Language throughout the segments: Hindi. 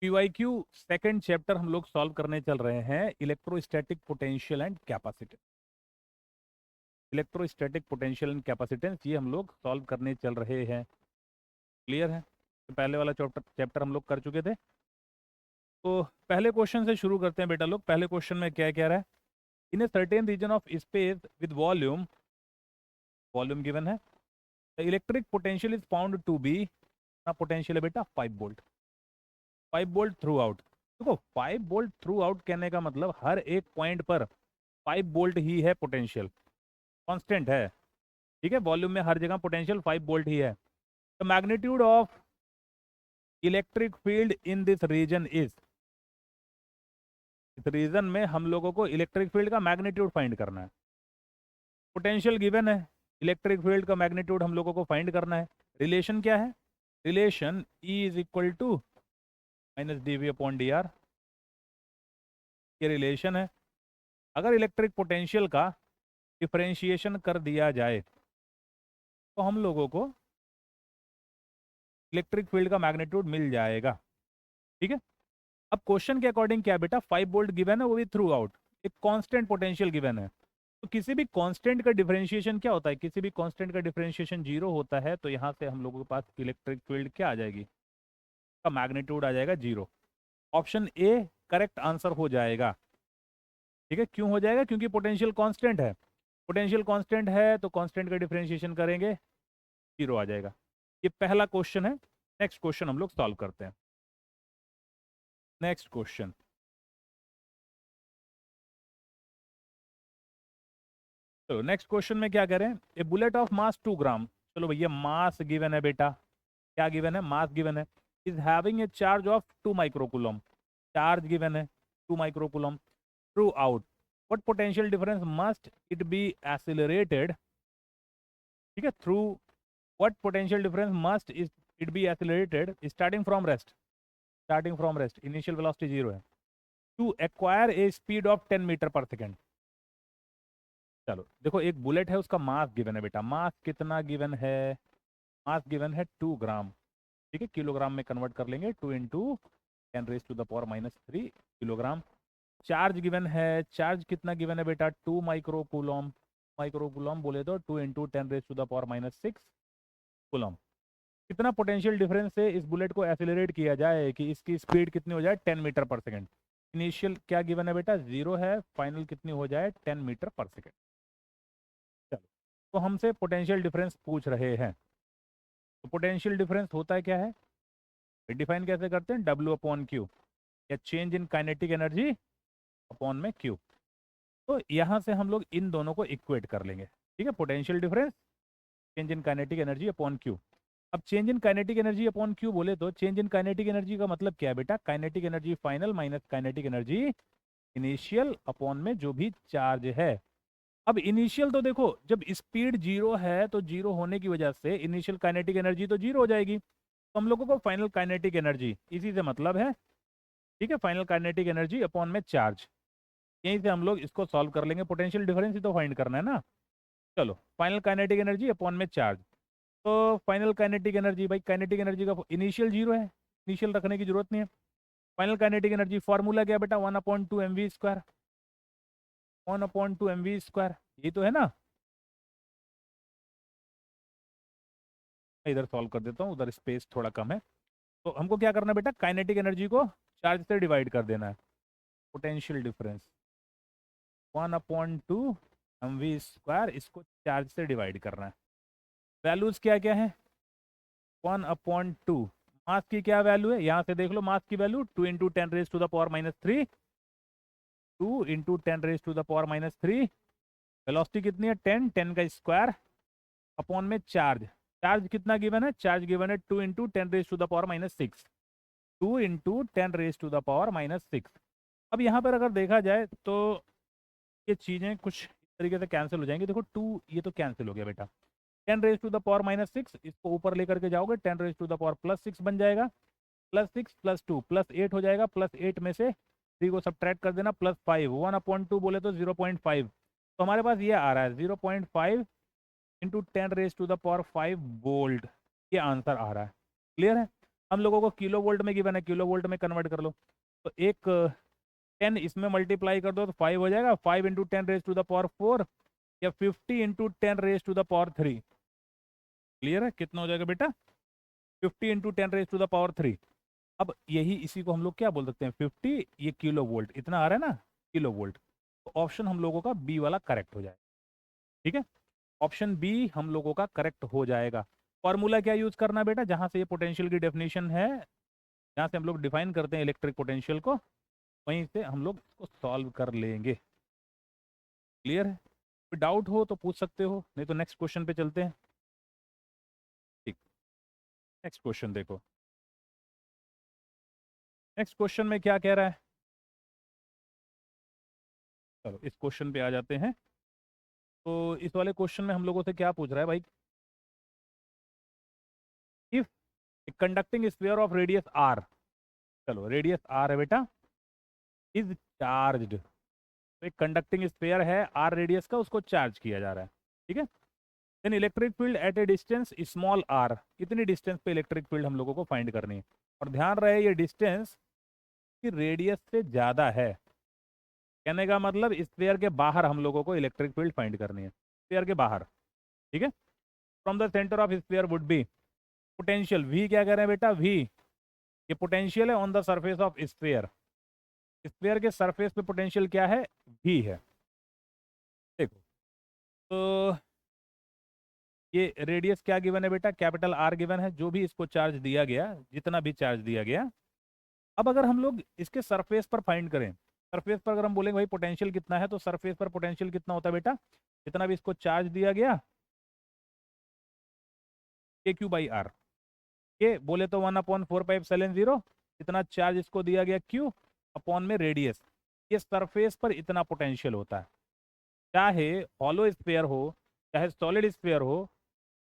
पीवाईक्यू सेकंड चैप्टर हम लोग सॉल्व करने चल रहे हैं, electrostatic potential and capacitance. Electrostatic potential and capacitance ये हम लोग सॉल्व करने चल रहे हैं। क्लियर है? तो पहले वाला चैप्टर हम लोग कर चुके थे। तो पहले क्वेश्चन से शुरू करते हैं बेटा लोग। पहले क्वेश्चन में क्या कह रहा है? In a certain region of space with volume, volume given है, the electric potential is found to be, potential है बेटा 5 वोल्ट। 5 volt through out. देखो 5 वोल्ट थ्रू आउट कहने का मतलब हर एक पॉइंट पर 5 वोल्ट ही है पोटेंशियल, कांस्टेंट है। ठीक है, वॉल्यूम में हर जगह पोटेंशियल 5 वोल्ट ही है। The magnitude of electric field in this region is, इस रीजन में हम लोगों को इलेक्ट्रिक फील्ड का मैग्नीट्यूड फाइंड करना है। पोटेंशियल गिवन है, इलेक्ट्रिक फील्ड का मैग्नीट्यूड हम लोगों को फाइंड करना है। रिलेशन क्या है? Relation E is equal to minus d v upon d r, ये रिलेशन है। अगर इलेक्ट्रिक पोटेंशियल का डिफरेंशिएशन कर दिया जाए तो हम लोगों को इलेक्ट्रिक फील्ड का मैग्नीट्यूड मिल जाएगा। ठीक है, अब क्वेश्चन के अकॉर्डिंग क्या बेटा, 5 वोल्ट गिवन है, वो भी थ्रू आउट, एक कांस्टेंट पोटेंशियल गिवन है। तो किसी भी कांस्टेंट का डिफरेंशिएशन क्या होता है? किसी भी कांस्टेंट का डिफरेंशिएशन 0 होता है, तो यहाँ से हम लोगों के पास इलेक्ट्रिक फील्ड क्या आ जाएगी, का मैग्नीट्यूड आ जाएगा 0। ऑप्शन ए करेक्ट आंसर हो जाएगा। ठीक है, क्यों हो जाएगा? क्योंकि पोटेंशियल कांस्टेंट है। पोटेंशियल कांस्टेंट है तो कांस्टेंट का डिफरेंशिएशन करेंगे, 0 आ जाएगा। ये पहला क्वेश्चन है। नेक्स्ट क्वेश्चन हम लोग सॉल्व करते हैं। नेक्स्ट क्वेश्चन, चलो नेक्स्ट क्वेश्चन में क्या करें? ए बुलेट ऑफ मास 2 ग्राम, चलो भैया मास गिवन है बेटा, क्या गिवन है? मास गिवन है। Is having a charge of 2 microcoulomb, charge given है 2 microcoulomb through out, what potential difference must it be accelerated? ठीक है, through what potential difference must it be accelerated starting from rest, starting from rest, initial velocity 0 है, to acquire a speed of 10 metre per second. चलो देखो, एक बुलेट है, उसका मास गिवन है बेटा। मास कितना गिवन है? मास गिवन है 2 ग्राम। ठीक है, किलोग्राम में कन्वर्ट कर लेंगे, 2 इंटू 10⁻³ किलोग्राम। चार्ज गिवन है, चार्ज कितना गिवन है बेटा? 2 माइक्रोकूलम। माइक्रोकूलम बोले तो 2 इंटू 10⁻⁶ कूलम। कितना पोटेंशियल डिफरेंस से इस बुलेट को एक्सेलरेट किया जाए कि इसकी स्पीड कितनी हो जाए? 10 मीटर पर सेकेंड। इनिशियल क्या गिवन है बेटा? 0 है, फाइनल कितनी हो जाए? 10 मीटर पर सेकेंड। चलो, तो हमसे पोटेंशियल डिफरेंस पूछ रहे हैं। तो पोटेंशियल डिफरेंस होता है क्या है? डिफाइन कैसे करते हैं? W अपॉन क्यू, या change in kinetic energy upon में क्यू। तो यहाँ से हम लोग इन दोनों को इक्वेट कर लेंगे। ठीक है, potential difference, change in kinetic energy upon Q. अब change in kinetic energy upon Q बोले तो चेंज इन काइनेटिक एनर्जी का मतलब क्या है बेटा? Kinetic energy final minus kinetic energy initial upon में जो भी चार्ज है। अब इनिशियल तो देखो, जब स्पीड 0 है तो 0 होने की वजह से इनिशियल काइनेटिक एनर्जी तो 0 हो जाएगी। तो हम लोगों को फाइनल काइनेटिक एनर्जी इसी से मतलब है। ठीक है, फाइनल काइनेटिक एनर्जी अपॉन में चार्ज, यहीं से हम लोग इसको सॉल्व कर लेंगे। पोटेंशियल डिफरेंस ही तो फाइंड करना है ना। चलो, फाइनल काइनेटिक एनर्जी अपॉन में चार्ज। तो फाइनल काइनेटिक एनर्जी, भाई काइनेटिक एनर्जी का इनिशियल 0 है, इनिशियल रखने की जरूरत नहीं है। फाइनल काइनेटिक एनर्जी फॉर्मूला क्या बेटा? 1/2 mv², 1/2 mv², ये तो है ना। मैं इधर सॉल्व कर देता हूँ, उधर स्पेस थोड़ा कम है। तो हमको क्या करना है बेटा? काइनेटिक एनर्जी को चार्ज से डिवाइड कर देना है। पोटेंशियल डिफरेंस 1/2 mv², इसको चार्ज से डिवाइड करना है। वैल्यूज क्या क्या है? 1/2, मास की क्या वैल्यू है? यहाँ से देख लो, मास की वैल्यू 2 इंटू 10⁻⁻3, 2 इंटू 10⁻⁻3। वेलोसिटी कितनी है? 10, 10 का स्क्वायर अपॉन में चार्ज। चार्ज कितना गिवन है? चार्ज गिवन है 2 इंटू 10⁻⁻6, 2 इंटू 10⁻⁻6। अब यहाँ पर अगर देखा जाए तो ये चीज़ें कुछ इस तरीके से कैंसिल हो जाएंगी। देखो 2, ये तो कैंसिल हो गया बेटा। 10⁻⁻6, इसको ऊपर लेकर के जाओगे 10⁻+6 बन जाएगा। +6 +2 +8 हो जाएगा। +8 में से 3 को सब्ट्रैक्ट कर देना, +5। 1/2 बोले तो 0.5, तो हमारे पास ये आ रहा है 0.5 इंटू 10⁻5 वोल्ट, ये आंसर आ रहा है। क्लियर है? हम लोगों को किलो वोल्ट में गिवन है, किलो वोल्ट में कन्वर्ट कर लो। तो एक 10 इसमें मल्टीप्लाई कर दो तो 5 हो जाएगा, 5 into 10 raise to the power 4 या 50 into 10 raise to the power 3। Clear है? कितना हो जाएगा बेटा? 50 into 10 raise to the power 3। अब यही इसी को हम लोग क्या बोल सकते हैं, 50, ये किलो वोल्ट इतना आ रहा है ना, किलो वोल्ट। तो ऑप्शन हम लोगों का बी वाला करेक्ट हो जाएगा। ठीक है, ऑप्शन बी हम लोगों का करेक्ट हो जाएगा। फॉर्मूला क्या यूज करना बेटा, जहां से ये पोटेंशियल की डेफिनेशन है, जहां से हम लोग डिफाइन करते हैं इलेक्ट्रिक पोटेंशियल को, वहीं से हम लोग इसको सॉल्व कर लेंगे। क्लियर है? कोई डाउट हो तो पूछ सकते हो, नहीं तो नेक्स्ट क्वेश्चन पे चलते हैं। ठीक, नेक्स्ट क्वेश्चन देखो। नेक्स्ट क्वेश्चन में क्या कह रहा है, चलो इस क्वेश्चन पे आ जाते हैं। तो इस वाले क्वेश्चन में हम लोगों से क्या पूछ रहा है भाई, if conducting sphere of radius r, चलो रेडियस आर है बेटा, इज चार्ज्ड। तो एक कंडक्टिंग स्फीयर है आर रेडियस का, उसको चार्ज किया जा रहा है। ठीक है, then electric field at a distance small r, इतनी डिस्टेंस पे इलेक्ट्रिक फील्ड हम लोगों को फाइंड करनी है। और ध्यान रहे ये डिस्टेंस की रेडियस से ज़्यादा है। कहने का मतलब स्फीयर के बाहर हम लोगों को इलेक्ट्रिक फील्ड फाइंड करनी है, स्फीयर के बाहर। ठीक है, from the centre of sphere would be potential V, क्या कह रहे हैं बेटा, वी ये पोटेंशियल है on the surface of sphere, sphere के सरफेस पे पोटेंशियल क्या है, वी है। देखो, तो ये रेडियस क्या गिवन है बेटा, कैपिटल आर गिवन है, जो भी इसको चार्ज दिया गया, जितना भी चार्ज दिया गया। अब अगर हम लोग इसके सरफेस पर फाइंड करें, सरफेस पर अगर हम बोलेंगे भाई पोटेंशियल कितना है, तो सरफेस पर पोटेंशियल कितना होता है बेटा, जितना भी इसको चार्ज दिया गया, के क्यू बाई आर। के बोले तो 1/4πε0, इतना चार्ज इसको दिया गया क्यू, अपॉन में रेडियस, ये सरफेस पर इतना पोटेंशियल होता है। चाहे हॉलो स्फीयर हो, चाहे सॉलिड स्फीयर हो,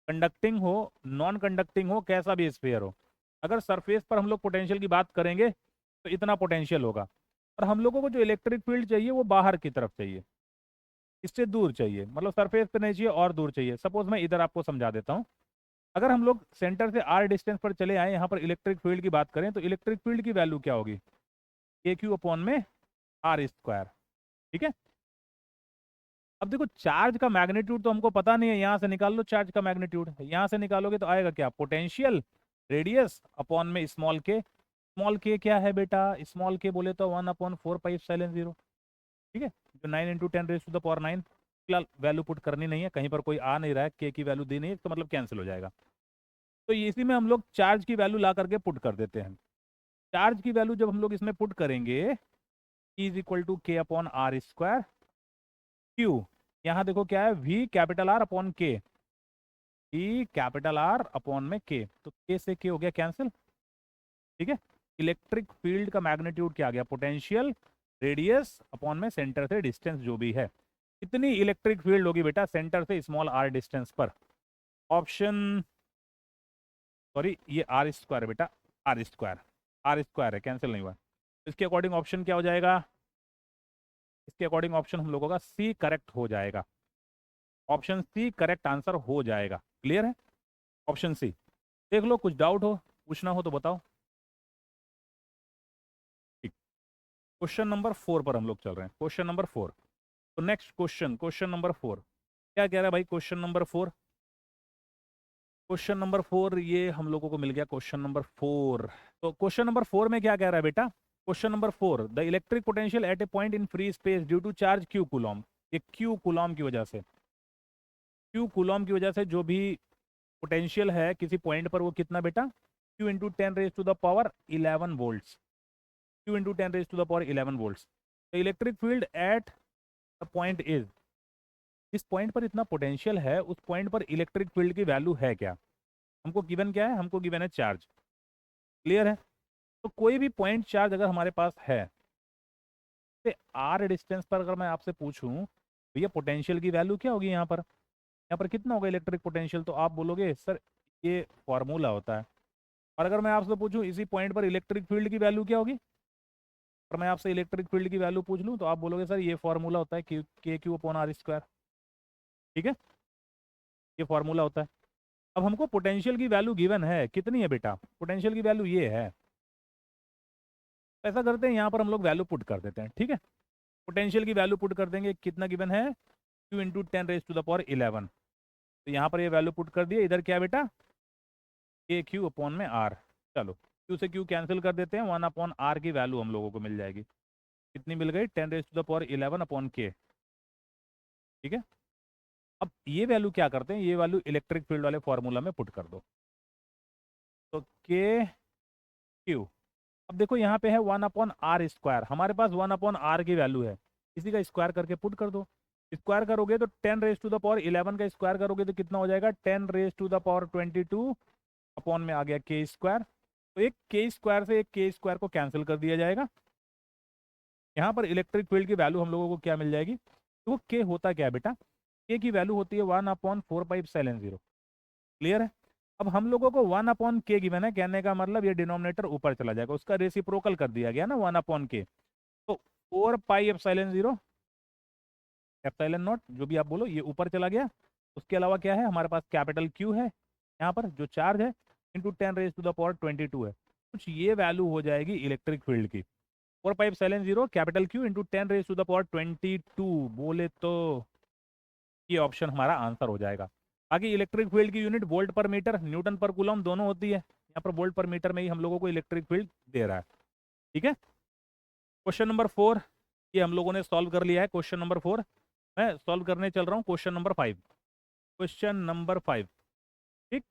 कंडक्टिंग हो, नॉन कंडक्टिंग हो, कैसा भी स्फीयर हो, अगर सरफेस पर हम लोग पोटेंशियल की बात करेंगे तो इतना पोटेंशियल होगा। और हम लोगों को जो इलेक्ट्रिक फील्ड चाहिए वो बाहर की तरफ चाहिए, इससे दूर चाहिए, मतलब सरफेस पे नहीं चाहिए और दूर चाहिए। सपोज मैं इधर आपको समझा देता हूँ, अगर हम लोग सेंटर से आर डिस्टेंस पर चले आए, यहाँ पर इलेक्ट्रिक फील्ड की बात करें, तो इलेक्ट्रिक फील्ड की वैल्यू क्या होगी, के क्यू अपॉन में आर स्क्वायर। ठीक है, अब देखो चार्ज का मैग्नीट्यूड तो हमको पता नहीं है, यहाँ से निकाल लो चार्ज का मैग्नीट्यूड, यहाँ से निकालोगे तो आएगा क्या, पोटेंशियल रेडियस अपॉन में स्मॉल के। स्मॉल के क्या है बेटा, स्मॉल के बोले तो 1/4πε0। ठीक है, जो 9 इंटू 10⁻⁹ फिलहाल वैल्यू पुट करनी नहीं है, कहीं पर कोई आ नहीं रहा है, के की वैल्यू दी नहीं है, तो मतलब कैंसिल हो जाएगा। तो इसी में हम लोग चार्ज की वैल्यू ला करके पुट कर देते हैं। चार्ज की वैल्यू जब हम लोग इसमें पुट करेंगे, इज इक्वल टू के अपॉन आर स्क्वायर, क्यू यहाँ देखो क्या है, वी कैपिटल आर अपॉन के, ई कैपिटल आर अपॉन में के, तो के से के हो गया कैंसिल। ठीक है, इलेक्ट्रिक फील्ड का मैग्नीट्यूड क्या आ गया, पोटेंशियल रेडियस अपॉन में सेंटर से डिस्टेंस जो भी है, इतनी इलेक्ट्रिक फील्ड होगी बेटा सेंटर से स्मॉल आर डिस्टेंस पर। ऑप्शन, सॉरी ये आर स्क्वायर है बेटा, आर स्क्वायर, आर स्क्वायर है, कैंसिल नहीं हुआ। इसके अकॉर्डिंग ऑप्शन क्या हो जाएगा, इसके अकॉर्डिंग ऑप्शन हम लोगों का सी करेक्ट हो जाएगा। ऑप्शन सी करेक्ट आंसर हो जाएगा। क्लियर है, ऑप्शन सी। देख लो, कुछ डाउट हो, पूछना हो तो बताओ। ठीक, क्वेश्चन नंबर 4 पर हम लोग चल रहे हैं, क्वेश्चन नंबर 4। तो नेक्स्ट क्वेश्चन, क्वेश्चन नंबर 4 क्या कह रहा है भाई, क्वेश्चन नंबर 4, क्वेश्चन नंबर 4 ये हम लोगों को मिल गया, क्वेश्चन नंबर 4। तो क्वेश्चन नंबर 4 में क्या कह रहा है बेटा, question number 4, the electric potential at a point in free space due to charge q coulomb, ये क्यू कूलॉम की वजह से, क्यू कूलॉम की वजह से जो भी पोटेंशियल है किसी पॉइंट पर, वो कितना बेटा, Q into 10⁻11 volts, Q into 10⁻11 volts. The electric field at the point is, इस पॉइंट पर इतना पोटेंशियल है, उस पॉइंट पर इलेक्ट्रिक फील्ड की वैल्यू है क्या, हमको गिवन क्या है, हमको गिवन है चार्ज। क्लियर है, तो कोई भी पॉइंट चार्ज अगर हमारे पास है, तो आर डिस्टेंस पर अगर मैं आपसे पूछूं भैया पोटेंशियल की वैल्यू क्या होगी, यहाँ पर कितना होगा इलेक्ट्रिक पोटेंशियल, तो आप बोलोगे सर ये फॉर्मूला होता है। और अगर मैं आपसे पूछूं इसी पॉइंट पर इलेक्ट्रिक फील्ड की वैल्यू क्या होगी, और मैं आपसे इलेक्ट्रिक फील्ड की वैल्यू पूछ लूं, तो आप बोलोगे सर ये फॉर्मूला होता है के क्यू अपॉन आर स्क्वायर। ठीक है, ये फॉर्मूला होता है। अब हमको पोटेंशियल की वैल्यू गिवन है, कितनी है बेटा? पोटेंशियल की वैल्यू ये है। ऐसा करते हैं, यहाँ पर हम लोग वैल्यू पुट कर देते हैं, ठीक है। पोटेंशियल की वैल्यू पुट कर देंगे, कितना गिवन है? Q into 10⁻11। तो यहाँ पर ये वैल्यू पुट कर दिए, इधर क्या है बेटा? के क्यू अपॉन में आर। चलो क्यू से क्यू कैंसिल कर देते हैं, 1/r की वैल्यू हम लोगों को मिल जाएगी। कितनी मिल गई? 10⁻11 अपॉन के, ठीक है। अब ये वैल्यू क्या करते हैं, ये वैल्यू इलेक्ट्रिक फील्ड वाले फॉर्मूला में पुट कर दो। तो के क्यू, अब देखो यहाँ पे है 1/r², हमारे पास 1/r की वैल्यू है, इसी का स्क्वायर करके पुट कर दो। स्क्वायर करोगे तो 10⁻11 का स्क्वायर करोगे तो कितना हो जाएगा? 10⁻22 अपॉन में आ गया के स्क्वायर। तो एक के स्क्वायर से एक के स्क्वायर को कैंसिल कर दिया जाएगा। यहाँ पर इलेक्ट्रिक फील्ड की वैल्यू हम लोगों को क्या मिल जाएगी? तो वो के होता क्या है बेटा? के की वैल्यू होती है 1/4πε0। क्लियर है? अब हम लोगों को 1/k गिवन है, कहने का मतलब ये डिनोमिनेटर ऊपर चला जाएगा, उसका रेसिप्रोकल कर दिया गया ना 1/k। तो 4πε0 एप्सिलॉन नॉट, जो भी आप बोलो, ये ऊपर चला गया। उसके अलावा क्या है हमारे पास? कैपिटल क्यू है यहाँ पर जो चार्ज है, इंटू 10⁻22 है। कुछ ये वैल्यू हो जाएगी इलेक्ट्रिक फील्ड की, 4πε0 कैपिटल क्यू इंटू 10⁻22 बोले तो ये ऑप्शन हमारा आंसर हो जाएगा। आगे इलेक्ट्रिक फील्ड की यूनिट वोल्ट पर मीटर, न्यूटन पर कूलम दोनों होती है, यहाँ पर वोल्ट पर मीटर में ही हम लोगों को इलेक्ट्रिक फील्ड दे रहा है, ठीक है। क्वेश्चन नंबर 4 ये हम लोगों ने सॉल्व कर लिया है। क्वेश्चन नंबर 4 मैं सॉल्व करने चल रहा हूँ क्वेश्चन नंबर 5। क्वेश्चन नंबर 5, ठीक।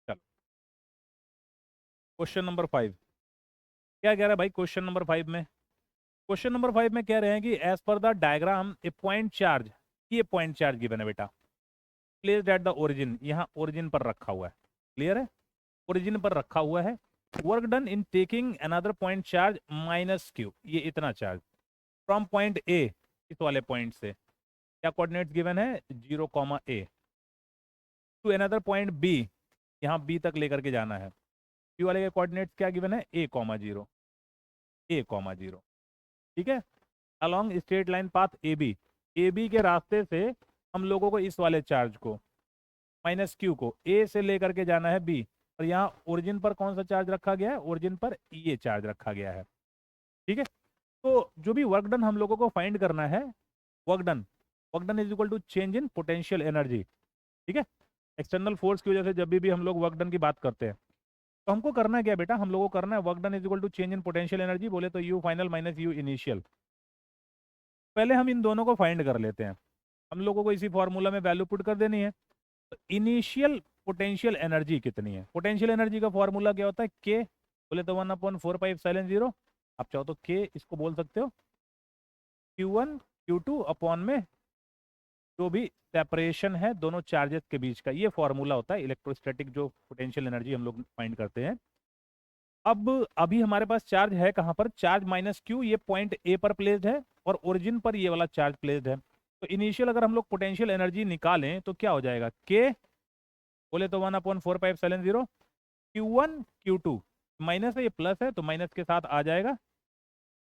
चलो क्वेश्चन नंबर 5 क्या कह रहा है भाई? क्वेश्चन नंबर 5 में, क्वेश्चन नंबर 5 में कह रहे हैं कि as per the diagram a point charge, ये पॉइंट चार्ज गिवन है बेटा, प्लेस्ड एट द ओरिजिन, यहाँ ओरिजिन पर रखा हुआ है। क्लियर है? ओरिजिन पर रखा हुआ है। Work done in taking another point charge -q, ये इतना चार्ज फ्रॉम पॉइंट ए, इस वाले पॉइंट से, क्या कोऑर्डिनेट्स गिवन है? 0, टू अनदर पॉइंट बी, यहाँ बी तक लेकर के जाना है। बी वाले के कोऑर्डिनेट्स क्या गिवन है? a, 0, ठीक है। Along straight line path A B के रास्ते से हम लोगों को इस वाले चार्ज को -q को ए से लेकर के जाना है बी, और यहाँ ओरिजिन पर कौन सा चार्ज रखा गया है? ओरिजिन पर ये चार्ज रखा गया है, ठीक है। तो जो भी वर्क डन हम लोगों को फाइंड करना है, work done is equal to change in potential energy, ठीक है। एक्सटर्नल फोर्स की वजह से जब भी हम लोग वर्क डन की बात करते हैं, तो हमको करना है क्या बेटा? हम लोगों को करना है work done is equal to change in potential energy, बोले तो U final minus U initial. पहले हम इन दोनों को फाइंड कर लेते हैं। हम लोगों को इसी फॉर्मूला में वैल्यू पुट कर देनी है। तो इनिशियल पोटेंशियल एनर्जी कितनी है? पोटेंशियल एनर्जी का फॉर्मूला क्या होता है? के, बोले तो 1/4πε0। आप चाहो तो के इसको बोल सकते हो, Q1 Q2 अपॉन में जो भी सेपरेशन है दोनों चार्जेस के बीच का, ये फॉर्मूला होता है इलेक्ट्रोस्टैटिक जो पोटेंशियल एनर्जी हम लोग फाइंड करते हैं। अब अभी हमारे पास चार्ज है कहाँ पर? चार्ज -q, ये पॉइंट ए पर प्लेस्ड है, और ओरिजिन पर ये वाला चार्ज प्लेस्ड है। तो इनिशियल अगर हम लोग पोटेंशियल एनर्जी निकालें तो क्या हो जाएगा? के, बोले तो 1/4πε0, Q1 Q2, माइनस है ये प्लस है तो माइनस के साथ आ जाएगा,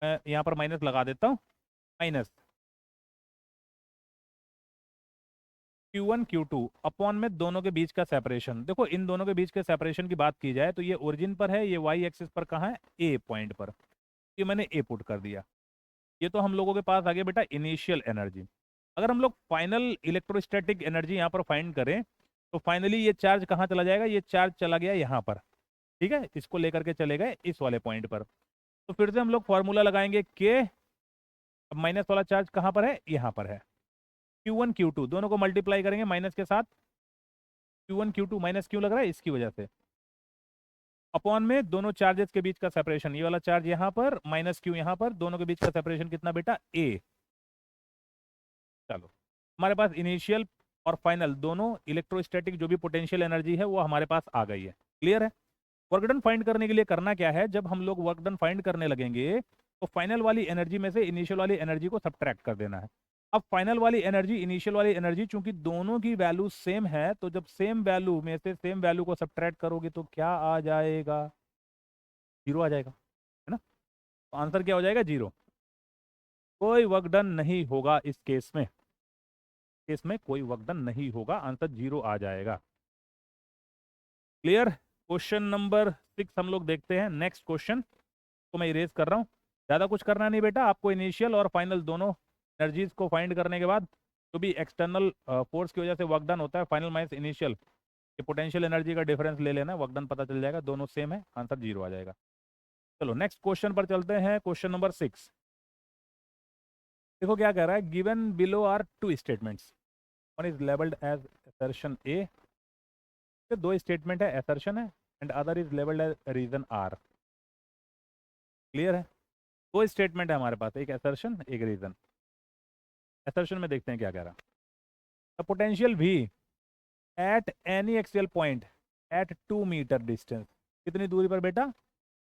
मैं यहाँ पर माइनस लगा देता हूँ, माइनस Q1 Q2 अपॉन में दोनों के बीच का सेपरेशन। देखो इन दोनों के बीच के सेपरेशन की बात की जाए तो ये ओरिजिन पर है, ये वाई एक्सिस पर कहाँ है? ए पॉइंट पर, ये मैंने ए पुट कर दिया। ये तो हम लोगों के पास आ गया बेटा इनिशियल एनर्जी। अगर हम लोग फाइनल इलेक्ट्रोस्टैटिक एनर्जी यहाँ पर फाइंड करें तो फाइनली ये चार्ज कहाँ चला जाएगा? ये चार्ज चला गया यहाँ पर, ठीक है, इसको लेकर के चले गए इस वाले पॉइंट पर। तो फिर से हम लोग फॉर्मूला लगाएंगे के, अब माइनस वाला चार्ज कहाँ पर है? यहाँ पर है। Q1 Q2 दोनों को मल्टीप्लाई करेंगे माइनस के साथ, Q1 Q2 माइनस क्यों लग रहा है? इसकी वजह से, अपॉन में दोनों चार्जेस के बीच का सेपरेशन, ये वाला चार्ज यहाँ पर माइनस क्यू यहाँ पर, दोनों के बीच का सेपरेशन कितना बेटा? ए। चलो हमारे पास इनिशियल और फाइनल दोनों इलेक्ट्रोस्टैटिक जो भी पोटेंशियल एनर्जी है वो हमारे पास आ गई है। क्लियर है? वर्क डन फाइंड करने के लिए करना क्या है? जब हम लोग वर्क डन फाइंड करने लगेंगे तो फाइनल वाली एनर्जी में से इनिशियल वाली एनर्जी को सब्ट्रैक्ट कर देना है। अब फाइनल वाली एनर्जी इनिशियल वाली एनर्जी चूंकि दोनों की वैल्यू सेम है, तो जब सेम वैल्यू में से सेम वैल्यू को सब्ट्रैक्ट करोगे तो क्या आ जाएगा? जीरो आ जाएगा, है ना। तो आंसर क्या हो जाएगा? जीरो। कोई वर्क डन नहीं होगा इस केस में, कोई वर्क डन नहीं होगा, आंसर जीरो आ जाएगा। क्लियर। क्वेश्चन नंबर 6 हम लोग देखते हैं। नेक्स्ट क्वेश्चन को मैं इरेज कर रहा हूँ। ज़्यादा कुछ करना नहीं बेटा, आपको इनिशियल और फाइनल दोनों एनर्जीज को फाइंड करने के बाद जो भी एक्सटर्नल फोर्स की वजह से वर्क डन होता है, फाइनल माइनस इनिशियल, ये पोटेंशियल एनर्जी का डिफरेंस ले लेना, वर्क डन पता चल जाएगा, दोनों सेम है, आंसर 0 आ जाएगा। चलो नेक्स्ट क्वेश्चन पर चलते हैं। क्वेश्चन नंबर 6 देखो क्या कह रहा है। Given below are two statements, one is labelled as assertion A, दो स्टेटमेंट है, असर्शन है, and other is labelled as reason R. Clear है। दो स्टेटमेंट है हमारे पास, एक असर्शन एक रीजन। असर्शन में देखते हैं क्या कह रहा है। The potential V at any axial point at 2 metre distance, कितनी दूरी पर बेटा,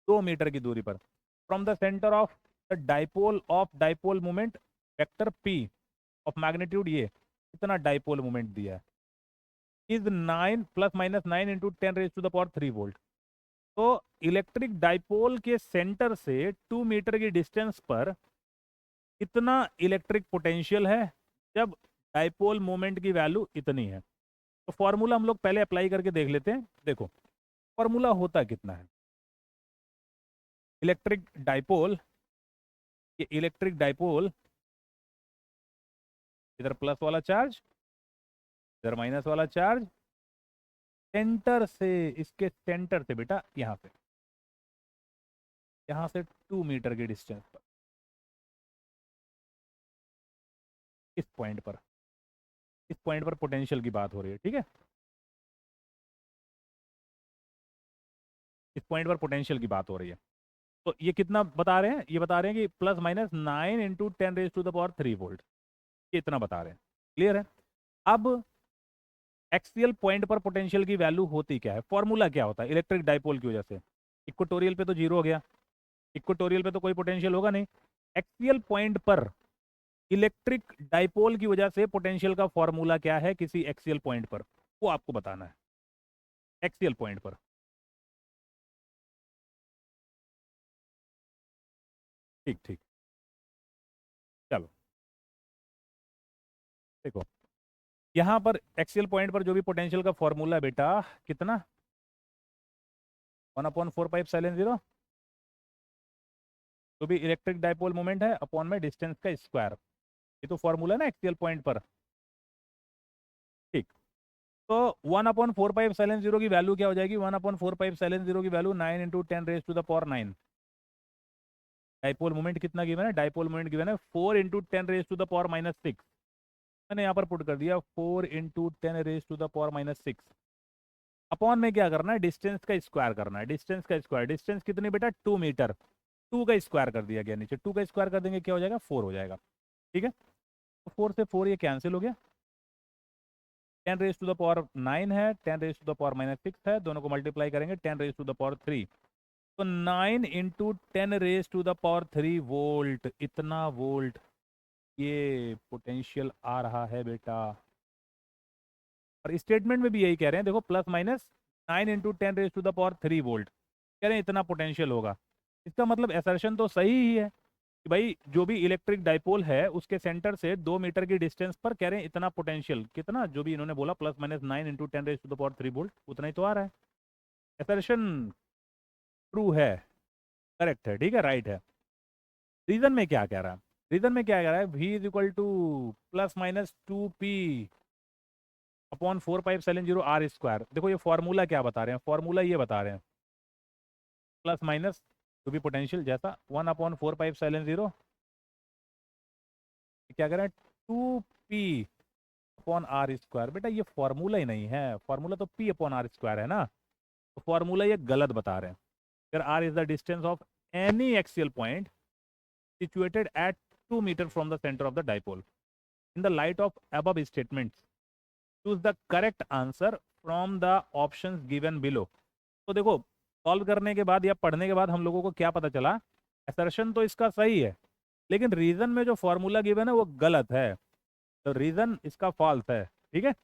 2 मीटर की दूरी पर, from the centre of the dipole of dipole moment vector p of magnitude, ये कितना डाइपोल मोमेंट दिया है, is 9 plus minus 9 into 10⁻³ volt. तो इलेक्ट्रिक डाइपोल के सेंटर से 2 मीटर की डिस्टेंस पर इतना इलेक्ट्रिक पोटेंशियल है जब डाइपोल मोमेंट की वैल्यू इतनी है। तो फॉर्मूला हम लोग पहले अप्लाई करके देख लेते हैं। देखो फॉर्मूला होता कितना है, इलेक्ट्रिक डाइपोल, ये इलेक्ट्रिक डाइपोल, इधर प्लस वाला चार्ज इधर माइनस वाला चार्ज, सेंटर से, इसके सेंटर से बेटा यहाँ से 2 मीटर की डिस्टेंस पर, इस पॉइंट पर पोटेंशियल की बात हो रही है, ठीक है। इस पॉइंट पर पोटेंशियल की बात हो रही है। तो ये कितना बता रहे हैं, ये बता रहे हैं कि प्लस माइनस 9 इंटू 10⁻³ वोल्ट, ये इतना बता रहे हैं। क्लियर है। अब एक्सियल पॉइंट पर पोटेंशियल की वैल्यू होती क्या है, फॉर्मूला क्या होता है इलेक्ट्रिक डाइपोल की वजह से। इक्वेटोरियल पे तो 0 हो गया, इक्वेटोरियल पे तो कोई पोटेंशियल होगा नहीं। एक्सियल पॉइंट पर इलेक्ट्रिक डाइपोल की वजह से पोटेंशियल का फॉर्मूला क्या है किसी एक्सियल पॉइंट पर, वो आपको बताना है। एक्सियल पॉइंट पर, ठीक ठीक। चलो देखो, यहां पर एक्सियल पॉइंट पर जो भी पोटेंशियल का फॉर्मूला है बेटा, कितना, 1/4πε0, जो भी इलेक्ट्रिक डाइपोल मोमेंट है अपॉन में डिस्टेंस का स्क्वायर, ये तो फॉर्मूला है ना एक्सियल पॉइंट पर। ठीक। तो 1/4πε0 की वैल्यू क्या हो जाएगी, 1/4πε0 की वैल्यू 9 इंटू 10⁻⁹ डाइपोल मोमेंट कितना गिवन है, डाइपोल मोमेंट गिवन है 4 इंटू 10⁻⁻6। मैंने यहाँ पर पुट कर दिया 4 इंटू 10⁻⁻6। अपॉन में क्या करना है, डिस्टेंस का स्क्वायर करना है, डिस्टेंस का स्क्वायर, डिस्टेंस कितनी बेटा 2 मीटर, 2 का स्क्वायर कर दिया गया, नीचे 2 का स्क्वायर कर देंगे क्या हो जाएगा, 4 हो जाएगा। ठीक है। तो 4 से 4 ये कैंसिल हो गया, 10⁻⁹ है, 10⁻⁻6 है, दोनों को मल्टीप्लाई करेंगे 10⁻3। तो 9 इंटू 10⁻3 वोल्ट, इतना वोल्ट ये पोटेंशियल आ रहा है बेटा। और स्टेटमेंट में भी यही कह रहे हैं, देखो प्लस माइनस 9 इंटू 10⁻3 वोल्ट कह रहे हैं, इतना पोटेंशियल होगा। इसका मतलब असर्शन तो सही ही है कि भाई जो भी इलेक्ट्रिक डाइपोल है उसके सेंटर से 2 मीटर की डिस्टेंस पर कह रहे हैं इतना पोटेंशियल, कितना जो भी इन्होंने बोला प्लस माइनस 9 इंटू 10⁻3 वोल्ट, उतना ही तो आ रहा है। असर्शन ट्रू है, करेक्ट है, ठीक है, राइट है। रीजन में क्या कह रहा है, रीजन में क्या कह रहा है, v is equal to plus minus 2p upon 4πε0 R square. देखो ये फॉर्मूला क्या बता रहे हैं, फॉर्मूला ये बता रहे हैं प्लस माइनस जो भी पोटेंशियल जैसा 1/4πε0 क्या कह रहे हैं 2p अपॉन आर स्क्वायर। बेटा ये फॉर्मूला ही नहीं है, फॉर्मूला तो p अपॉन आर स्क्वायर है ना, तो फॉर्मूला ये गलत बता रहे हैं। अगर r is the distance of any axial point situated at 2 meter from the center of the dipole. In the light of above statements, choose the correct answer from the options given below. तो देखो सॉल्व करने के बाद या पढ़ने के बाद हम लोगों को क्या पता चला, असर्शन तो इसका सही है लेकिन रीजन में जो फॉर्मूला गिवन है वो गलत है, तो रीजन इसका फॉल्स है, ठीक है,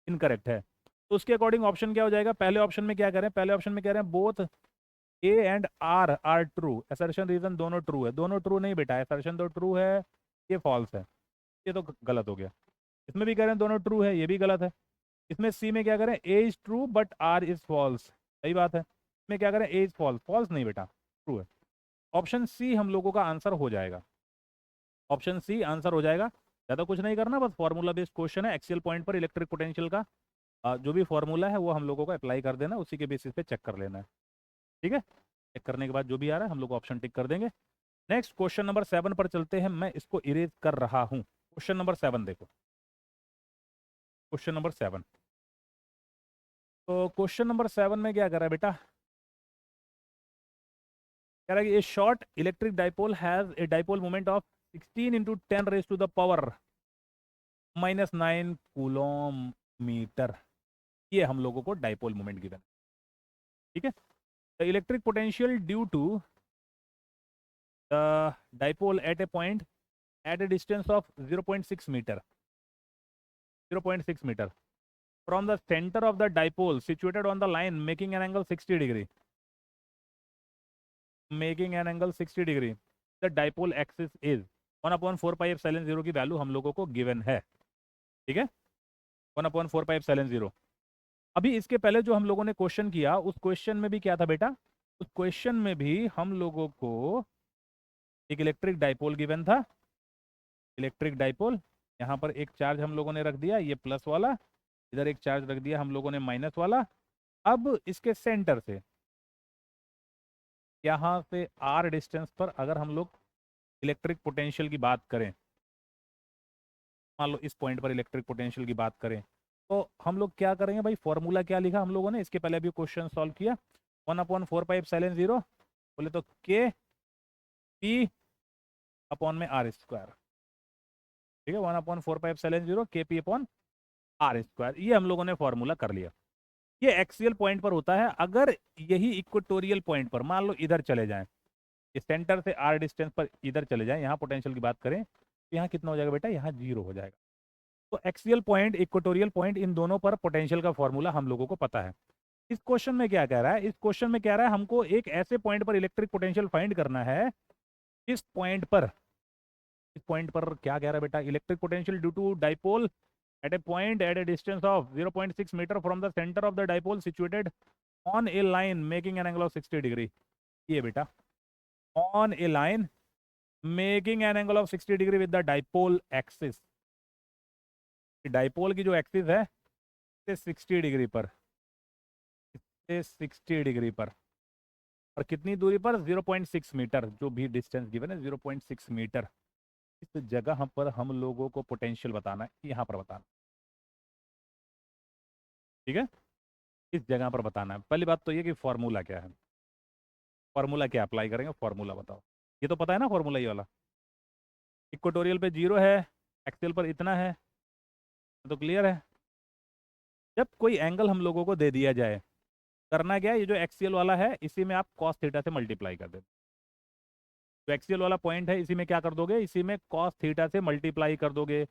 इनकरेक्ट है। तो उसके अकॉर्डिंग ऑप्शन क्या हो जाएगा, पहले ऑप्शन में क्या करें, पहले ऑप्शन में कह रहे हैं both A and R are true, assertion reason दोनों ट्रू है, दोनों ट्रू नहीं बेटा, असर्शन तो ट्रू है, ये फॉल्स है, ये तो गलत हो गया। इसमें भी कह रहे हैं दोनों ट्रू है, ये भी गलत है। इसमें सी में क्या करें, A is true but R is false, सही बात है। इसमें क्या करें, ए इज फॉल्स, फॉल्स नहीं बेटा, ट्रू है। ऑप्शन सी हम लोगों का आंसर हो जाएगा, ऑप्शन सी आंसर हो जाएगा। ज़्यादा कुछ नहीं करना, बस फॉर्मूला बेस्ड क्वेश्चन है, एक्सियल पॉइंट पर इलेक्ट्रिक पोटेंशियल का जो भी फॉर्मूला है वो हम लोगों को अप्लाई कर देना, उसी के बेसिस पे चेक कर लेना है। ठीक है, चेक करने के बाद जो भी आ रहा है हम लोग ऑप्शन टिक कर देंगे। नेक्स्ट क्वेश्चन नंबर 7 पर चलते हैं, मैं इसको इरेज कर रहा हूँ। क्वेश्चन नंबर 7 देखो, क्वेश्चन नंबर 7। तो क्वेश्चन नंबर 7 में क्या कर रहा है बेटा, कह रहा है कि a short electric dipole has a dipole moment of 16 into 10 raise to the power -9 coulomb metre. ये हम लोगों को डाइपोल मोमेंट गिवन। ठीक है, the electric potential due to the dipole at a point at a distance of 0.6 meter, 0.6 meter from the center of the dipole situated on the line making an angle 60 degree, making an angle 60 degree, the dipole axis is 1/4 pi epsilon 0 की वैल्यू हम लोगों को गिवन है। ठीक है, 1/4 pi epsilon 0। अभी इसके पहले जो हम लोगों ने क्वेश्चन किया, उस क्वेश्चन में भी क्या था बेटा, उस क्वेश्चन में भी हम लोगों को एक इलेक्ट्रिक डाइपोल गिवन था, इलेक्ट्रिक डाइपोल। यहाँ पर एक चार्ज हम लोगों ने रख दिया, ये प्लस वाला, इधर एक चार्ज रख दिया हम लोगों ने माइनस वाला। अब इसके सेंटर से यहाँ से आर डिस्टेंस पर अगर हम लोग इलेक्ट्रिक पोटेंशियल की बात करें, मान लो इस पॉइंट पर इलेक्ट्रिक पोटेंशियल की बात करें, तो हम लोग क्या करेंगे भाई, फॉर्मूला क्या लिखा हम लोगों ने, इसके पहले भी क्वेश्चन सॉल्व किया, 1/4 पाई एप्सिलॉन 0 बोले तो के पी अपॉन में आर स्क्वायर। ठीक है, 1/4 पाई एप्सिलॉन 0 के पी अपॉन आर स्क्वायर, ये हम लोगों ने फॉर्मूला कर लिया। ये एक्सियल पॉइंट पर होता है। अगर यही इक्वेटोरियल पॉइंट पर मान लो इधर चले जाएं, इस सेंटर से आर डिस्टेंस पर इधर चले जाएं, यहाँ पोटेंशियल की बात करें तो यहाँ कितना हो जाएगा बेटा, यहाँ 0 हो जाएगा। तो एक्सियल पॉइंट, इक्वेटोरियल पॉइंट, इन दोनों पर पोटेंशियल का फॉर्मूला हम लोगों को पता है। इस क्वेश्चन में क्या कह रहा है, इस क्वेश्चन में कह रहा है हमको एक ऐसे पॉइंट पर इलेक्ट्रिक पोटेंशियल फाइंड करना है, इस पॉइंट पर, इस पॉइंट पर क्या कह रहा है बेटा, electric potential due to dipole at a point at a distance of 0.6 meter from the center of the dipole situated on a line making an angle of 60 degree। ये बेटा, on a line making an angle of 60 degree with the dipole axis, dipole की जो एक्सिस है से 60 डिग्री पर, से 60 डिग्री पर, और कितनी दूरी पर, 0.6 मीटर, जो भी डिस्टेंस गिवन है 0.6 मीटर। इस जगह पर हम लोगों को पोटेंशियल बताना है, यहाँ पर बताना। ठीक है, इस जगह पर बताना है। पहली बात तो ये कि फॉर्मूला क्या है, फॉर्मूला क्या अप्लाई करेंगे, फॉर्मूला बताओ। ये तो पता है ना फॉर्मूला, ये वाला इक्वेटोरियल पे 0 है, एक्सियल पर इतना है, तो क्लियर है। जब कोई एंगल हम लोगों को दे दिया जाए, करना क्या है, ये जो एक्सियल वाला है इसी में आप कॉस थीटा से मल्टीप्लाई कर देते। जो एक्सियल वाला पॉइंट है इसी में क्या कर दोगे, इसी में कॉस थीटा से मल्टीप्लाई कर दोगे।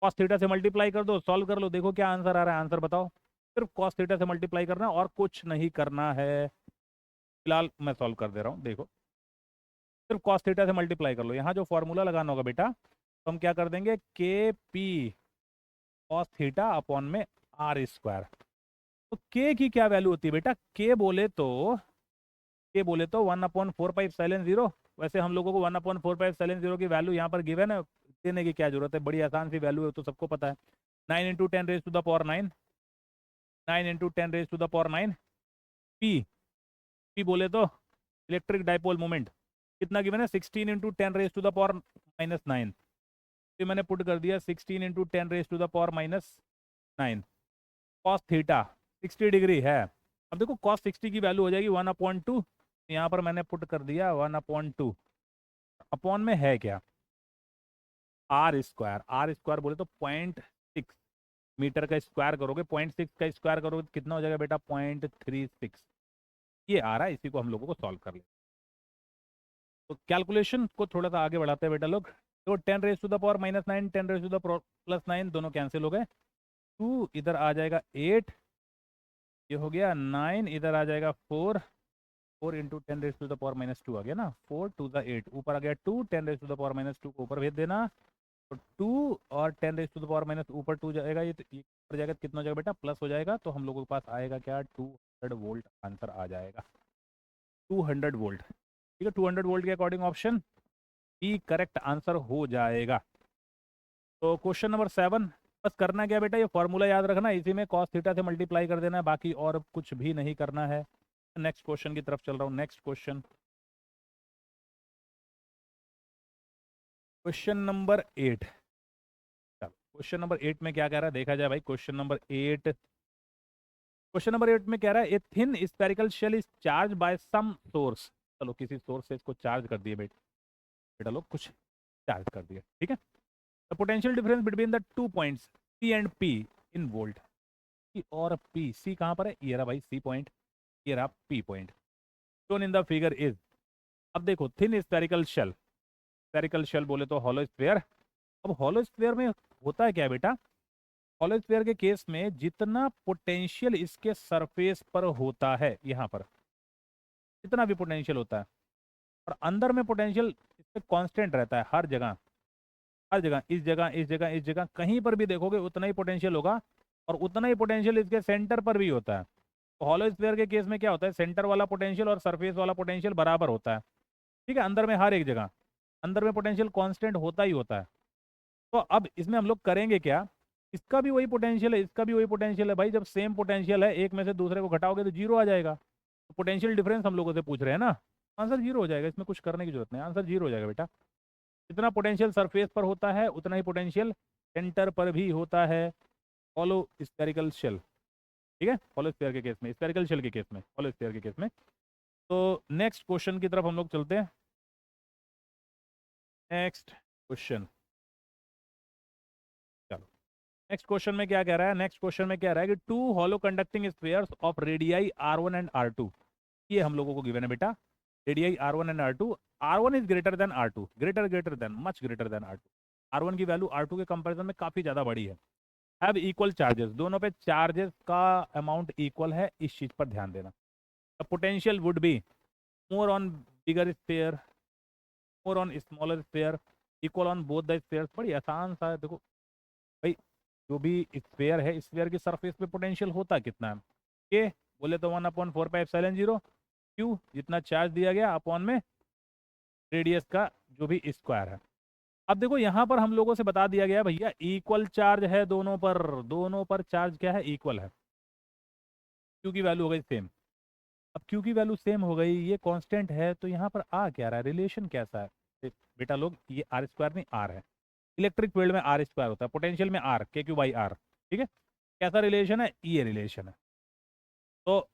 कॉस थीटा से मल्टीप्लाई कर दो, सॉल्व कर लो, देखो क्या आंसर आ रहा है, आंसर बताओ। सिर्फ कॉस थीटा से मल्टीप्लाई करना है और कुछ नहीं करना है। फिलहाल मैं सॉल्व कर दे रहा हूँ, देखो सिर्फ कॉस थीटा से मल्टीप्लाई कर लो। यहाँ जो फॉर्मूला लगाना होगा बेटा, तो हम क्या कर देंगे, के पी कॉस थीटा अपॉन में आर स्क्वायर। तो के की क्या वैल्यू होती है बेटा, के बोले तो, के बोले तो 1/4 पाई एप्सिलॉन 0। वैसे हम लोगों को 1/4 पाई एप्सिलॉन 0 की वैल्यू यहाँ पर गिवन है, देने की क्या जरूरत है, बड़ी आसान सी वैल्यू है, तो सबको पता है। 9 into 10 raise to the power 9, 9 into 10 raise to the power 9। P, p बोले तो इलेक्ट्रिक डाइपोल मोमेंट कितना गिवन है, 16 into 10 raise to the power -9। तो मैंने पुट कर दिया 16 into 10 raise to the power -9। Cos theta 60 degree है। अब देखो कॉस 60 की वैल्यू हो जाएगी 1/2। यहाँ पर मैंने पुट कर दिया 1/2, अपॉन में है क्या, आर स्क्वायर। आर स्क्वायर बोले तो 0.6 मीटर का स्क्वायर करोगे, 0.6 का स्क्वायर करोगे तो कितना हो जाएगा बेटा, 0.36। ये आ रहा है, इसी को हम लोगों को सॉल्व कर ले। तो कैलकुलेशन को थोड़ा सा आगे बढ़ाते हैं बेटा लोग। तो 10 raise to the power -9, 10 raise to the power +9, दोनों कैंसिल हो गए। 2 इधर आ जाएगा 8, ये हो गया 9, इधर आ जाएगा 4, 4 into 10 raise to the power -2 आ गया ना, 4 2 द 8, ऊपर आ गया 2, 10 रेज टू द पावर -2 को ऊपर भेज देना, तो 2 और 10⁻⁻, ऊपर 2 जाएगा, ये ऊपर जाएगा तो कितना हो जाएगा बेटा, प्लस हो जाएगा। तो हम लोगों के पास आएगा क्या, 200 वोल्ट आंसर आ जाएगा, 200 वोल्ट। ठीक है, 200 वोल्ट के according option B correct answer हो जाएगा। तो क्वेश्चन नंबर 7, बस करना क्या बेटा, ये फॉर्मूला याद रखना, इसी में cos थीटा से मल्टीप्लाई कर देना है, बाकी और कुछ भी नहीं करना है। नेक्स्ट क्वेश्चन की तरफ चल रहा हूँ। Next question, question number 8। चलो क्वेश्चन नंबर 8 में क्या कह रहा है देखा जाए भाई। क्वेश्चन नंबर 8 में कह रहा है a thin spherical shell is charge by some source. चलो किसी सोर्स से इसको चार्ज कर दिए बेटा लोग, कुछ चार्ज कर दिए, ठीक है। The potential difference between the 2 points C and P in volt. C और पी, सी कहाँ पर है, ये रहा भाई सी पॉइंट, ये रहा P point, shown in the figure is. अब देखो thin spherical shell, spherical shell बोले तो हॉलो स्फीयर। अब हॉलो स्फीयर में होता है क्या बेटा, हॉलो स्फीयर के केस में जितना पोटेंशियल इसके सरफेस पर होता है, यहाँ पर जितना भी पोटेंशियल होता है, और अंदर में पोटेंशियल इससे कांस्टेंट रहता है हर जगह, हर जगह, इस जगह इस जगह इस जगह कहीं पर भी देखोगे उतना ही पोटेंशियल होगा, और उतना ही पोटेंशियल इसके सेंटर पर भी होता है। तो हॉलो स्फीयर के केस में क्या होता है, सेंटर वाला पोटेंशियल और सरफेस वाला पोटेंशियल बराबर होता है, ठीक है। अंदर में हर एक जगह अंदर में पोटेंशियल कांस्टेंट होता ही होता है। तो अब इसमें हम लोग करेंगे क्या, इसका भी वही पोटेंशियल है, इसका भी वही पोटेंशियल है भाई, जब सेम पोटेंशियल है एक में से दूसरे को घटाओगे तो जीरो आ जाएगा। तो पोटेंशियल डिफरेंस हम लोगों से पूछ रहे हैं ना, आंसर जीरो हो जाएगा, इसमें कुछ करने की जरूरत नहीं, आंसर जीरो हो जाएगा बेटा। जितना पोटेंशियल सरफेस पर होता है उतना ही पोटेंशियल सेंटर पर भी होता है, फॉलो स्फेरिकल शेल, ठीक है। फॉलो स्फीयर के केस में, स्फेरिकल शेल के केस में, फॉलो स्फीयर के केस में। तो नेक्स्ट क्वेश्चन की तरफ हम लोग चलते हैं। नेक्स्ट क्वेश्चन, चलो नेक्स्ट क्वेश्चन में क्या कह रहा है, नेक्स्ट क्वेश्चन में कह रहा है कि two hollow conducting spheres of radii R1 and R2, ये हम लोगों को गिवन है बेटा, radii R1 and R2, R1 is greater than R2, greater than, much greater than R2, R1 की वैल्यू R2 के कंपैरिजन में काफी ज्यादा बड़ी है। हैव इक्वल चार्जेस, दोनों पे चार्जेस का अमाउंट इक्वल है, इस चीज पर ध्यान देना। The potential would be more on bigger sphere, more on smaller sphere, equal on both the spheres. बड़ी आसान सा है, देखो भाई, जो भी स्फीयर है, स्फीयर की सरफेस पे पोटेंशियल होता कितना है, के बोले तो 1/4πε0, क्यू जितना चार्ज दिया गया अपॉन में रेडियस का जो भी स्क्वायर है। अब देखो यहाँ पर हम लोगों से बता दिया गया भैया इक्वल चार्ज है दोनों पर, दोनों पर चार्ज क्या है, इक्वल है। क्यू की वैल्यू हो गई सेम। अब क्यू की वैल्यू सेम हो गई, ये कांस्टेंट है, तो यहाँ पर आ क्या रहा है, रिलेशन कैसा है बेटा लोग, ये आर स्क्वायर नहीं आर है, इलेक्ट्रिक फील्ड में आर स्क्वायर होता है, पोटेंशियल में आर, के क्यू बाई आर, ठीक है। कैसा रिलेशन है, ये रिलेशन है। तो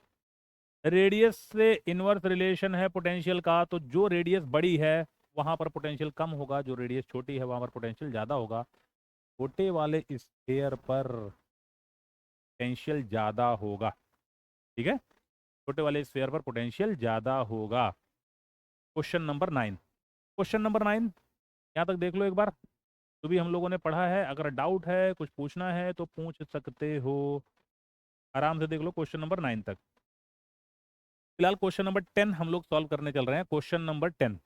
रेडियस से इनवर्स रिलेशन है पोटेंशियल का, तो जो रेडियस बड़ी है वहां पर पोटेंशियल कम होगा, जो रेडियस छोटी है वहां पर पोटेंशियल ज़्यादा होगा। छोटे वाले स्फीयर पर पोटेंशियल ज़्यादा होगा, ठीक है, छोटे वाले स्फीयर पर पोटेंशियल ज़्यादा होगा। क्वेश्चन नंबर 9, क्वेश्चन नंबर 9 यहाँ तक देख लो एक बार, जो भी हम लोगों ने पढ़ा है, अगर डाउट है कुछ पूछना है तो पूछ सकते हो, आराम से देख लो क्वेश्चन नंबर 9 तक। फिलहाल क्वेश्चन नंबर 10 हम लोग सॉल्व करने चल रहे हैं, क्वेश्चन नंबर 10।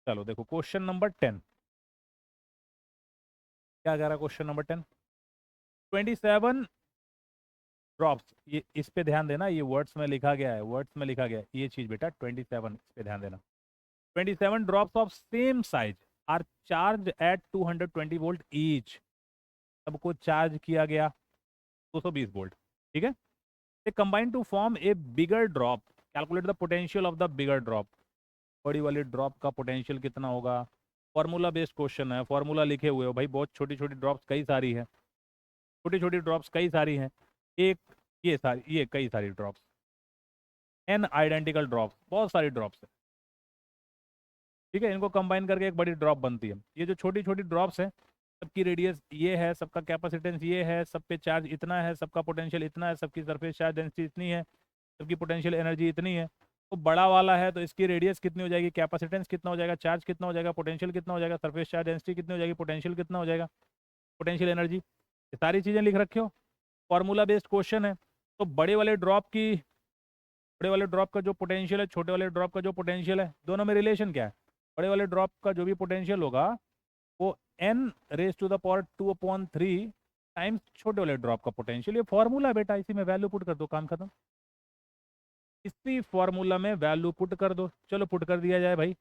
चलो देखो क्वेश्चन नंबर 10 क्या कह रहा है, क्वेश्चन नंबर 10, 27 ड्रॉप्स, ये इस पे ध्यान देना, ये वर्ड्स में लिखा गया है, वर्ड्स में लिखा गया है ये चीज बेटा, 27 इस पे ध्यान देना। 27 drops of same size are charge at 220 volt each, सबको चार्ज किया गया 220 वोल्ट, ठीक है। They combine to form a bigger drop, calculate the potential of the bigger drop. बड़ी वाली ड्रॉप का पोटेंशियल कितना होगा, फॉर्मूला बेस्ड क्वेश्चन है, फॉर्मूला लिखे हुए हो भाई, बहुत छोटी छोटी ड्रॉप्स कई सारी है, छोटी छोटी ड्रॉप्स कई सारी हैं, एक ये सारी, ये कई सारी ड्रॉप्स, एन आइडेंटिकल ड्रॉप्स, बहुत सारी ड्रॉप्स है, ठीक है। इनको कंबाइन करके एक बड़ी ड्रॉप बनती है। ये जो छोटी छोटी ड्रॉप्स है, सबकी रेडियस ये है, सबका कैपेसिटेंस ये है, सब पे चार्ज इतना है, सबका पोटेंशियल इतना है, सबकी सरफेस चार्ज डेंसिटी इतनी है, सबकी पोटेंशियल एनर्जी इतनी है। तो बड़ा वाला है तो इसकी रेडियस कितनी हो जाएगी, कैपेसिटेंस कितना हो जाएगा, चार्ज कितना हो जाएगा, पोटेंशियल कितना हो जाएगा, सरफेस चार्ज डेंसिटी कितनी हो जाएगी, पोटेंशियल कितना हो जाएगा, पोटेंशियल एनर्जी, ये सारी चीज़ें लिख रखे हो, फॉर्मूला बेस्ड क्वेश्चन है। तो बड़े वाले ड्रॉप का जो पोटेंशियल है, छोटे वाले ड्रॉप का जो पोटेंशियल है, दोनों में रिलेशन क्या है, बड़े वाले ड्रॉप का जो भी पोटेंशियल होगा वो n raise to the power 2/3 times छोटे वाले ड्रॉप का पोटेंशियल। ये फॉर्मूला बेटा, इसी में वैल्यू पुट कर दो, काम खत्म। इसी फॉर्मूला में वैल्यू पुट कर दो। चलो पुट कर दिया जाए भाई,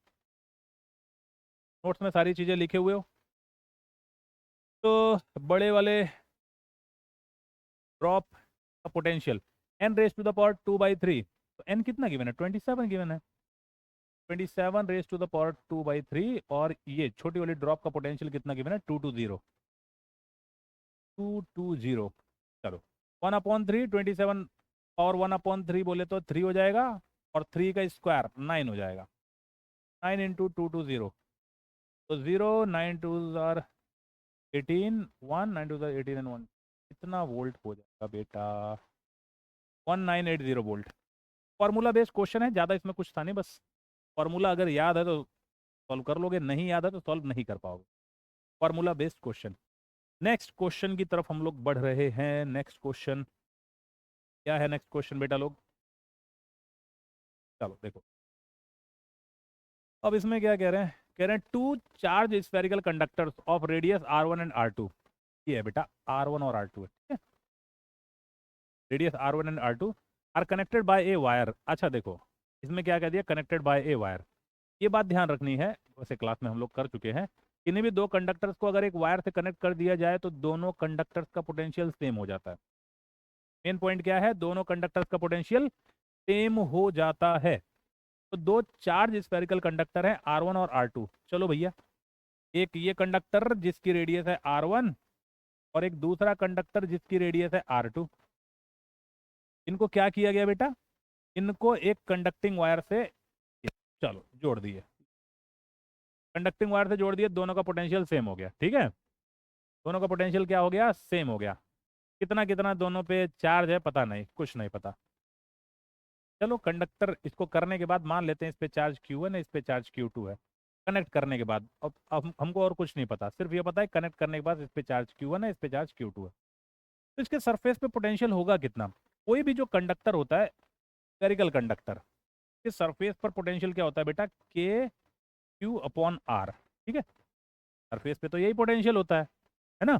नोट्स में सारी चीजें लिखे हुए हो। तो बड़े वाले ड्रॉप का potential n raise to the power 2/3, तो n कितना गिवन है, 27 गिवन है। 27 रेज टू द पावर 2/3, और ये छोटी वाली ड्रॉप का पोटेंशियल कितना गिवन है, 220। चलो 1/3, 27 और 1/3 बोले तो 3 हो जाएगा, और 3 का स्क्वायर 9 हो जाएगा। 9 इंटू 220, तो 0, 9 टू आर 18, 1 9 टू 18 एंड 1, कितना वोल्ट हो जाएगा बेटा, 1980 वोल्ट। फॉर्मूला बेस्ड क्वेश्चन है, ज़्यादा इसमें कुछ था नहीं, बस फॉर्मूला अगर याद है तो सॉल्व कर लोगे, नहीं याद है तो सॉल्व नहीं कर पाओगे। Formula based question. Next question की तरफ हम लोग बढ़ रहे हैं। नेक्स्ट क्वेश्चन क्या है, नेक्स्ट क्वेश्चन बेटा लोग, चलो देखो। अब इसमें क्या कह रहे हैं, कह रहे हैं two charge spherical conductors of radius R1 and R2। ये है बेटा R1 और R2 है, ठीक है। Radius R1 and R2 are connected by a wire. अच्छा देखो, इसमें क्या कह दिया, कनेक्टेड बाय ए वायर। ये बात ध्यान रखनी है, वैसे क्लास में हम लोग कर चुके हैं, किन्हीं भी दो कंडक्टर्स को अगर एक वायर से कनेक्ट कर दिया जाए तो दोनों कंडक्टर्स का पोटेंशियल सेम हो जाता है। मेन पॉइंट क्या है, दोनों कंडक्टर्स का पोटेंशियल सेम हो जाता है। तो दो चार्ज स्फेरिकल कंडक्टर है R1 और R2। चलो भैया, एक ये कंडक्टर जिसकी रेडियस है R1, और एक दूसरा कंडक्टर जिसकी रेडियस है R2। इनको क्या किया गया बेटा, इनको एक कंडक्टिंग वायर से, चलो जोड़ दिए, कंडक्टिंग वायर से जोड़ दिए, दोनों का पोटेंशियल सेम हो गया, ठीक है। दोनों का पोटेंशियल क्या हो गया, सेम हो गया। कितना कितना दोनों पे चार्ज है पता नहीं, कुछ नहीं पता। चलो कंडक्टर इसको करने के बाद मान लेते हैं इस पे चार्ज Q1 है, इस पे चार्ज Q2 है। कनेक्ट करने के बाद अब हमको और कुछ नहीं पता, सिर्फ ये पता है कनेक्ट करने के बाद इस पे चार्ज Q1 है, इस पे चार्ज Q2 है। तो इसके सरफेस पे पोटेंशियल होगा कितना। कोई भी जो कंडक्टर होता है, स्फेरिकल कंडक्टर, के सरफेस पर पोटेंशियल क्या होता है बेटा, KQ/R, ठीक है। सरफेस पे तो यही पोटेंशियल होता है ना।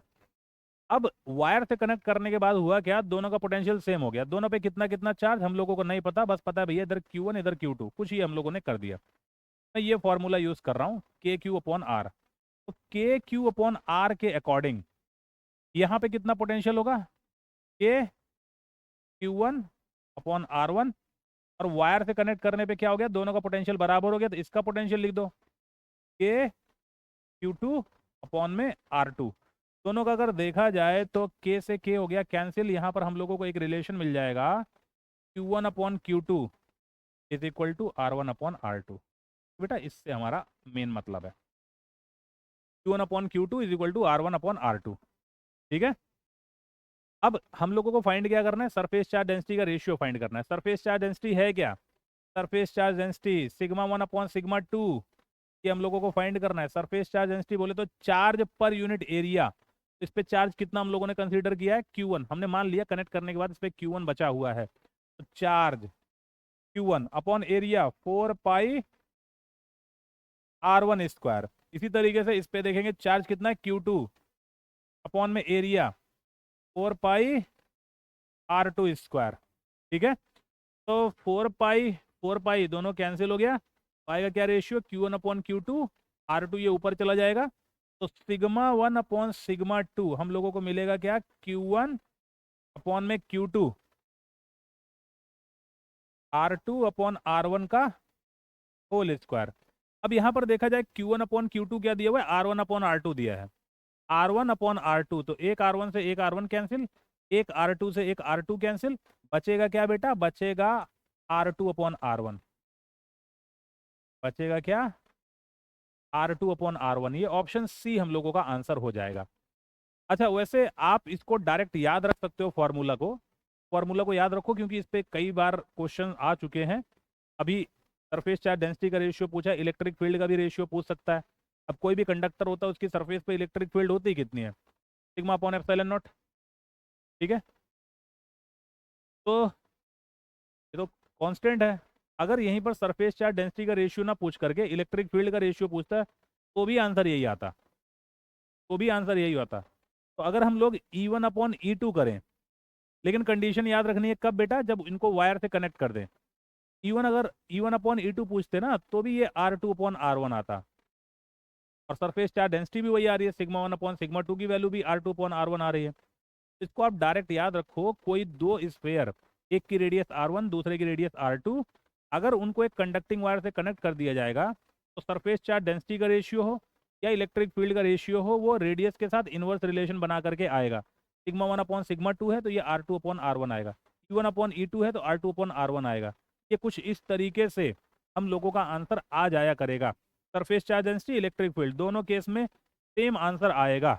अब वायर से कनेक्ट करने के बाद हुआ क्या, दोनों का पोटेंशियल सेम हो गया। दोनों पे कितना कितना चार्ज हम लोगों को नहीं पता, बस पता है भैया इधर Q1 इधर Q2, कुछ ही हम लोगों ने कर दिया। मैं ये फॉर्मूला यूज कर रहा हूँ, KQ/R। तो KQ/R के अकॉर्डिंग यहाँ पे कितना पोटेंशियल होगा, KQ1/R1, और वायर से कनेक्ट करने पे क्या हो गया, दोनों का पोटेंशियल बराबर हो गया, तो इसका पोटेंशियल लिख दो, KQ2/R2। दोनों का अगर देखा जाए तो K से K हो गया कैंसिल, यहाँ पर हम लोगों को एक रिलेशन मिल जाएगा, Q1/Q2 is equal to R1/R2। बेटा इससे हमारा मेन मतलब है, Q1/Q2 is equal to R1/R2, ठीक है। अब हम लोगों को फाइंड क्या करना है, सरफेस चार्ज डेंसिटी का रेशियो फाइंड करना है। सरफेस चार्ज डेंसिटी है क्या, सरफेस चार्ज डेंसिटी σ1/σ2, ये हम लोगों को फाइंड करना है। सरफेस चार्ज डेंसिटी बोले तो चार्ज पर यूनिट एरिया, इस पे चार्ज कितना हम लोगों ने कंसीडर किया है, Q1। हमने मान लिया कनेक्ट करने के बाद इस पे Q1 बचा हुआ है, तो charge Q1 upon area 4πr1²। इसी तरीके से इस पे देखेंगे चार्ज कितना है, Q2 अपॉन में एरिया 4πr2², ठीक है। तो 4π दोनों कैंसिल हो गया, आएगा क्या रेशियो, Q1/Q2, R2 ये ऊपर चला जाएगा, तो σ1/σ2 हम लोगों को मिलेगा क्या, Q1 अपॉन में Q2, R2/R1 का होल स्क्वायर। अब यहां पर देखा जाए Q1/Q2 क्या दिया हुआ है, R1/R2 दिया है। R1/R2, तो एक R1 से एक R1 कैंसिल, एक R2 से एक R2 कैंसिल, बचेगा क्या बेटा, बचेगा R2/R1, बचेगा क्या, R2/R1। ये ऑप्शन सी हम लोगों का आंसर हो जाएगा। अच्छा वैसे आप इसको डायरेक्ट याद रख सकते हो, फॉर्मूला को याद रखो, क्योंकि इस पे कई बार क्वेश्चन आ चुके हैं। अभी सरफेस चार्ज डेंसिटी का रेशियो पूछा, इलेक्ट्रिक फील्ड का भी रेशियो पूछ सकता है। अब कोई भी कंडक्टर होता है, उसकी सरफेस पे इलेक्ट्रिक फील्ड होती कितनी है, σ/ε0, ठीक है। तो ये तो कांस्टेंट है। अगर यहीं पर सरफेस चार्ज डेंसिटी का रेशियो ना पूछ करके इलेक्ट्रिक फील्ड का रेशियो पूछता है, तो भी आंसर यही आता। तो भी आंसर यही होता। तो अगर हम लोग E1/E2 करें, लेकिन कंडीशन याद रखनी है कब बेटा, जब इनको वायर से कनेक्ट कर दें। अगर E1/E2 पूछते ना तो भी ये R2/R1 आता, और सरफेस चार्ज डेंसिटी भी वही आ रही है, σ1/σ2 की वैल्यू भी R2/R1 आ रही है। इसको आप डायरेक्ट याद रखो, कोई दो स्फेयर, एक की रेडियस R1 दूसरे की रेडियस R2, अगर उनको एक कंडक्टिंग वायर से कनेक्ट कर दिया जाएगा तो सरफेस चार्ज डेंसिटी का रेशियो हो या इलेक्ट्रिक फील्ड का रेशियो हो, वो रेडियस के साथ इनवर्स रिलेशन बना करके आएगा। σ1/σ2 है तो ये R2/R1 आएगा, E1/E2 है तो R2/R1 आएगा। ये कुछ इस तरीके से हम लोगों का आंसर आ जाया करेगा। Surface charge density, electric field, दोनों केस में सेम आंसर आएगा।